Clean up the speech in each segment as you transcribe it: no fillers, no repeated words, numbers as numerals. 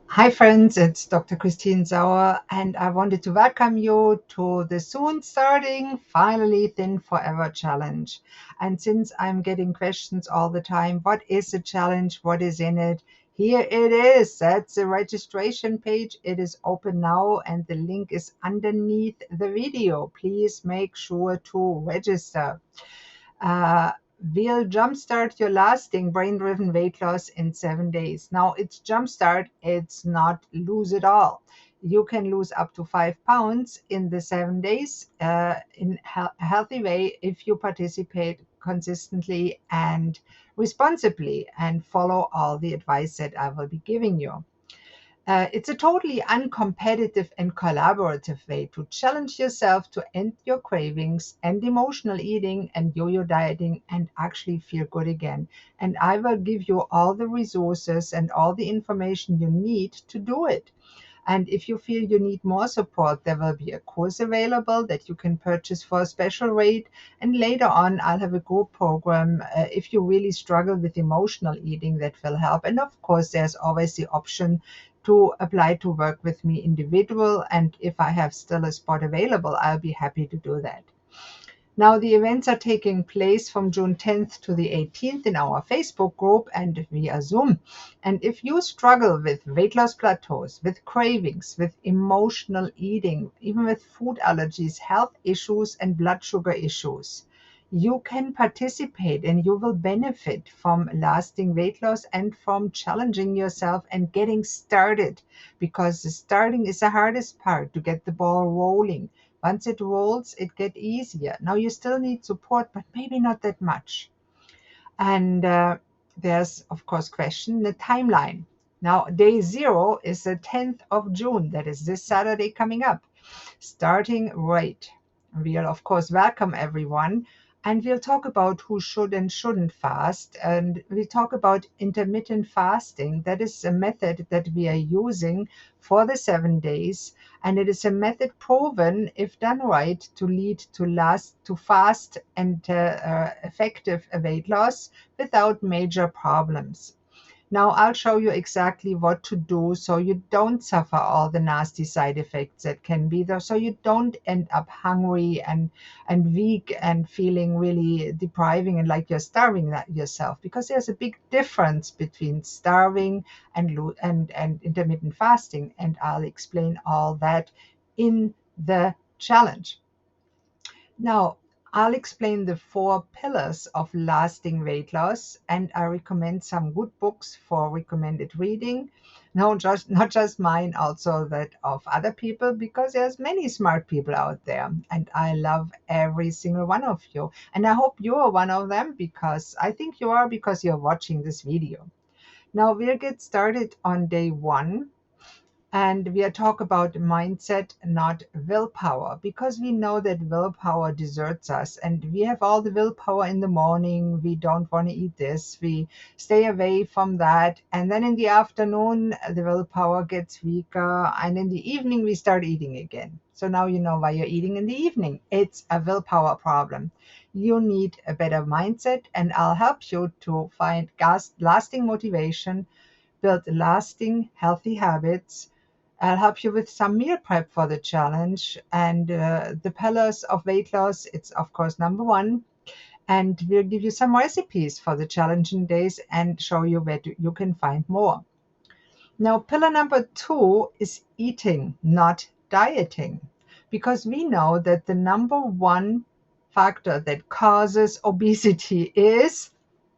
Hi friends, it's Dr. Christine Sauer, and I wanted to welcome you to the soon starting Finally Thin Forever challenge. And since I'm getting questions all the time, what is a challenge? What is in it? Here it is. That's the registration page. It is open now, and the link is underneath the video. Please make sure to register. Uh, will jumpstart your lasting brain-driven weight loss in 7 days. Now, it's jumpstart, it's not lose it all. You can lose up to 5 pounds in the 7 days in a healthy way if you participate consistently and responsibly and follow all the advice that I will be giving you. It's a totally uncompetitive and collaborative way to challenge yourself to end your cravings and emotional eating and yo-yo dieting and actually feel good again. And I will give you all the resources and all the information you need to do it. And if you feel you need more support, there will be a course available that you can purchase for a special rate. And later on, I'll have a group program if you really struggle with emotional eating that will help. And of course, there's always the option to apply to work with me individual. And if I have still a spot available, I'll be happy to do that. Now, the events are taking place from June 10th to the 18th in our Facebook group and via Zoom. And if you struggle with weight loss plateaus, with cravings, with emotional eating, even with food allergies, health issues, and blood sugar issues, you can participate and you will benefit from lasting weight loss and from challenging yourself and getting started, because the starting is the hardest part to get the ball rolling. Once it rolls, it gets easier. Now you still need support, but maybe not that much. And there's, of course, question the timeline. Now, day zero is the 10th of June. That is this Saturday coming up. Starting right. We'll, of course, welcome everyone. And we'll talk about who should and shouldn't fast. And we talk about intermittent fasting. That is a method that we are using for the 7 days. And it is a method proven, if done right, to lead to fast and effective weight loss without major problems. Now I'll show you exactly what to do so you don't suffer all the nasty side effects that can be there, so you don't end up hungry and weak and feeling really depriving and like you're starving yourself, because there's a big difference between starving and intermittent fasting, and I'll explain all that in the challenge. Now, I'll explain the 4 pillars of lasting weight loss, and I recommend some good books for recommended reading. No, just not just mine, also that of other people, because there's many smart people out there, and I love every single one of you. And I hope you are one of them, because I think you are, because you're watching this video. Now we'll get started on day one, and we are talk about mindset, not willpower, because we know that willpower deserts us, and we have all the willpower in the morning. We don't want to eat this. We stay away from that. And then in the afternoon, the willpower gets weaker. And in the evening, we start eating again. So now you know why you're eating in the evening. It's a willpower problem. You need a better mindset, and I'll help you to find lasting motivation, build lasting healthy habits. I'll help you with some meal prep for the challenge. And the pillars of weight loss, it's of course number one. And we'll give you some recipes for the challenging days and show you where you can find more. Now, pillar number two is eating, not dieting, because we know that the number one factor that causes obesity is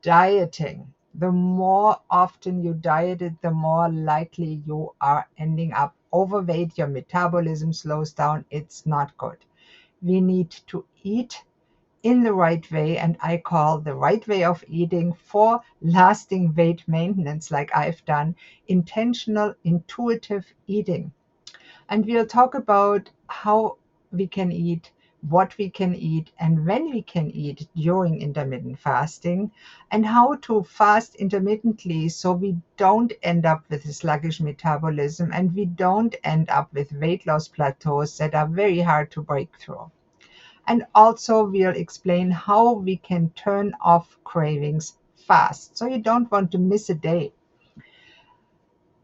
dieting. The more often you dieted, the more likely you are ending up overweight. Your metabolism slows down. It's not good. We need to eat in the right way, and I call the right way of eating for lasting weight maintenance, like I've done, intentional, intuitive eating. And we'll talk about how we can eat, what we can eat, and when we can eat during intermittent fasting, and how to fast intermittently so we don't end up with a sluggish metabolism and we don't end up with weight loss plateaus that are very hard to break through. And also, we'll explain how we can turn off cravings fast so you don't want to miss a day.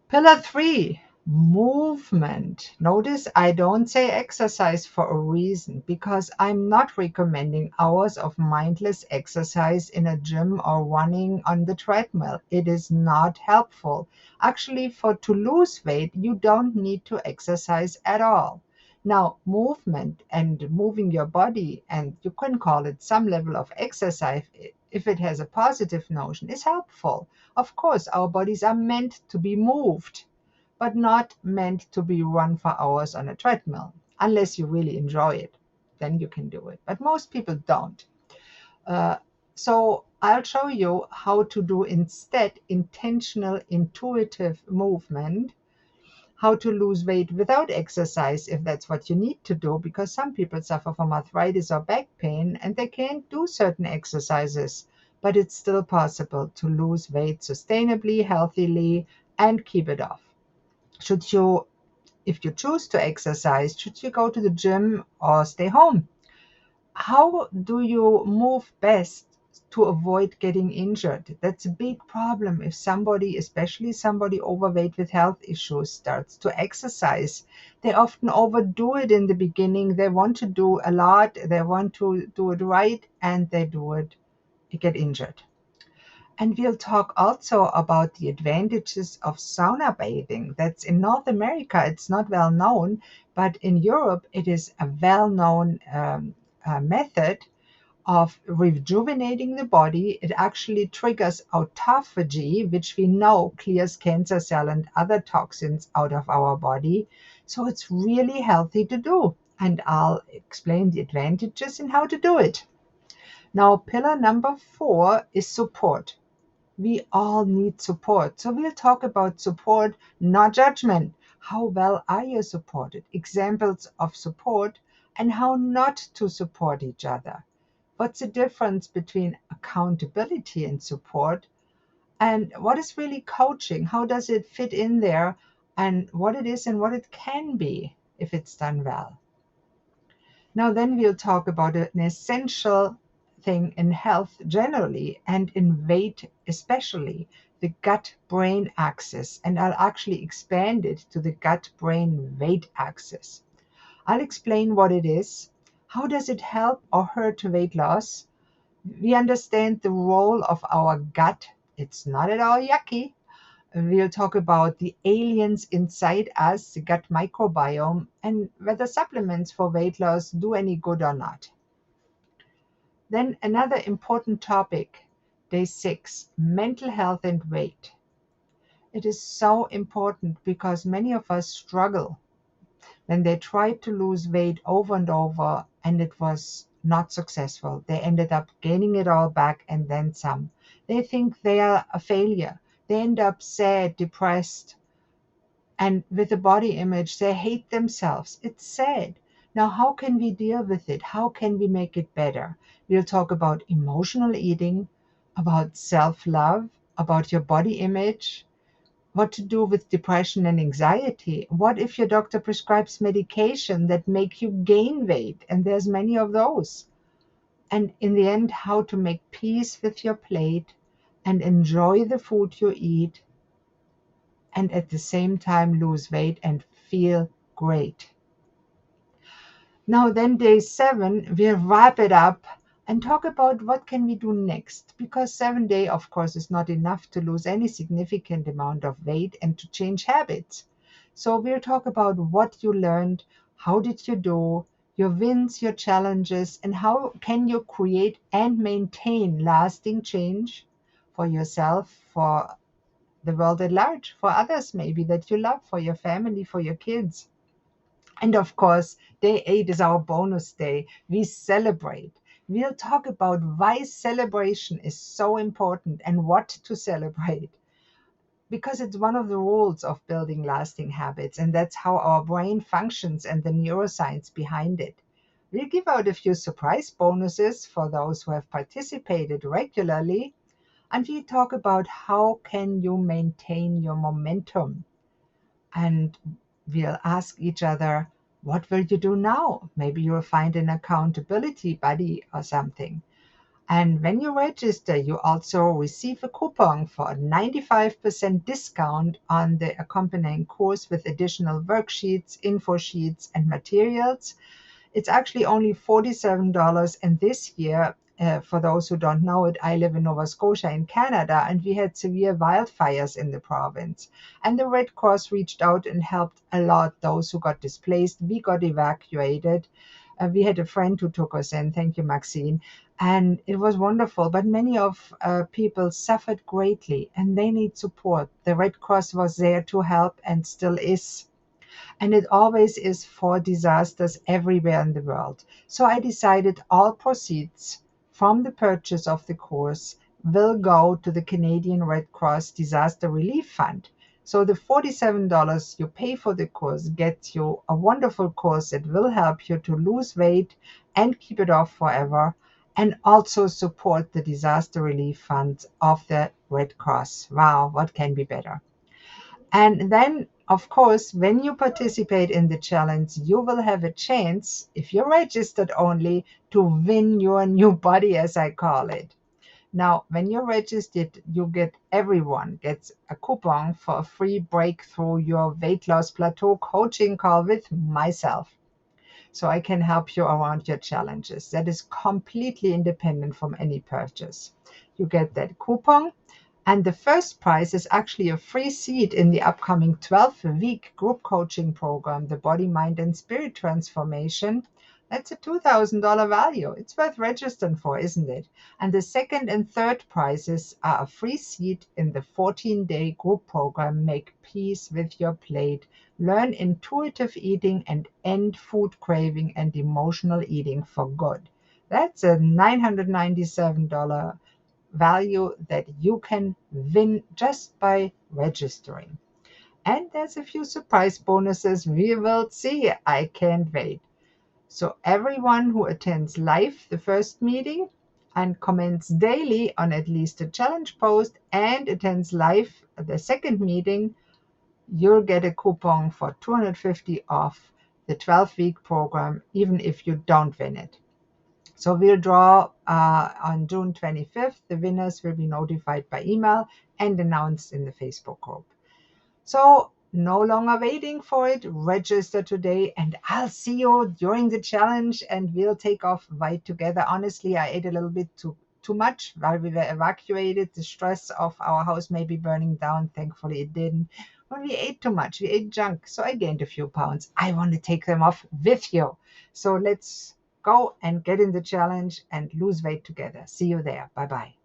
Pillar 3, movement. Notice I don't say exercise for a reason, because I'm not recommending hours of mindless exercise in a gym or running on the treadmill. It is not helpful. Actually, to lose weight, you don't need to exercise at all. Now, movement and moving your body, and you can call it some level of exercise if it has a positive notion, is helpful. Of course, our bodies are meant to be moved, but not meant to be run for hours on a treadmill. Unless you really enjoy it, then you can do it. But most people don't. Uh, so I'll show you how to do instead intentional, intuitive movement, how to lose weight without exercise if that's what you need to do, because some people suffer from arthritis or back pain and they can't do certain exercises. But it's still possible to lose weight sustainably, healthily, and keep it off. Should you, if you choose to exercise, should you go to the gym or stay home? How do you move best to avoid getting injured? That's a big problem if somebody, especially somebody overweight with health issues, starts to exercise. They often overdo it in the beginning. They want to do a lot, they want to do it right, and they get injured. And we'll talk also about the advantages of sauna bathing. That's in North America, it's not well known, but in Europe, it is a well known method of rejuvenating the body. It actually triggers autophagy, which we know clears cancer cell and other toxins out of our body. So it's really healthy to do. And I'll explain the advantages and how to do it. Now, pillar number 4 is support. We all need support. So we'll talk about support, not judgment. How well are you supported? Examples of support and how not to support each other. What's the difference between accountability and support? And what is really coaching? How does it fit in there? And what it is and what it can be if it's done well. Now, then we'll talk about an essential thing in health generally and in weight especially, the gut brain axis. And I'll actually expand it to the gut brain weight axis. I'll explain what it is. How does it help or hurt weight loss? We understand the role of our gut. It's not at all yucky. We'll talk about the aliens inside us, the gut microbiome, and whether supplements for weight loss do any good or not. Then another important topic, day 6, mental health and weight. It is so important because many of us struggle when they tried to lose weight over and over and it was not successful. They ended up gaining it all back and then some. They think they are a failure. They end up sad, depressed, and with a body image, they hate themselves. It's sad. Now, how can we deal with it? How can we make it better? We'll talk about emotional eating, about self love, about your body image, what to do with depression and anxiety. What if your doctor prescribes medication that make you gain weight? And there's many of those. And in the end, how to make peace with your plate and enjoy the food you eat and at the same time lose weight and feel great. Now then, day 7, we'll wrap it up and talk about what can we do next, because 7 day of course is not enough to lose any significant amount of weight and to change habits. So we'll talk about what you learned, how did you do, your wins, your challenges, and how can you create and maintain lasting change for yourself, for the world at large, for others maybe that you love, for your family, for your kids. And of course, day 8 is our bonus day. We celebrate. We'll talk about why celebration is so important and what to celebrate, because it's one of the rules of building lasting habits, and that's how our brain functions and the neuroscience behind it. We'll give out a few surprise bonuses for those who have participated regularly, and we talk about how can you maintain your momentum. And we'll ask each other, what will you do now? Maybe you'll find an accountability buddy or something. And when you register, you also receive a coupon for a 95% discount on the accompanying course with additional worksheets, info sheets, and materials. It's actually only $47. And this year, for those who don't know it, I live in Nova Scotia in Canada, and we had severe wildfires in the province. And the Red Cross reached out and helped a lot those who got displaced. We got evacuated. We had a friend who took us in. Thank you, Maxine. And it was wonderful. But many of people suffered greatly and they need support. The Red Cross was there to help and still is. And it always is for disasters everywhere in the world. So I decided all proceeds from the purchase of the course will go to the Canadian Red Cross Disaster Relief Fund. So the $47 you pay for the course gets you a wonderful course that will help you to lose weight and keep it off forever, and also support the disaster relief funds of the Red Cross. Wow, what can be better? And then, of course, when you participate in the challenge, you will have a chance, if you're registered only, to win your new body, as I call it. Now, when you're registered, everyone gets a coupon for a free breakthrough your weight loss plateau coaching call with myself. So I can help you around your challenges. That is completely independent from any purchase. You get that coupon. And the first prize is actually a free seat in the upcoming 12-week group coaching program, the Body, Mind, and Spirit Transformation. That's a $2,000 value. It's worth registering for, isn't it? And the second and third prizes are a free seat in the 14-day group program, Make Peace with Your Plate, Learn Intuitive Eating, and End Food Craving and Emotional Eating for Good. That's a $997 value that you can win just by registering. And there's a few surprise bonuses we will see. I can't wait. So everyone who attends live the first meeting and comments daily on at least a challenge post and attends live the second meeting, you'll get a coupon for $250 off the 12-week program, even if you don't win it. So we'll draw on June 25th. The winners will be notified by email and announced in the Facebook group. So no longer waiting for it. Register today and I'll see you during the challenge and we'll take off right together. Honestly, I ate a little bit too much while we were evacuated. The stress of our house may be burning down. Thankfully, it didn't. When we ate too much, we ate junk. So I gained a few pounds. I want to take them off with you. So let's go and get in the challenge and lose weight together. See you there. Bye-bye.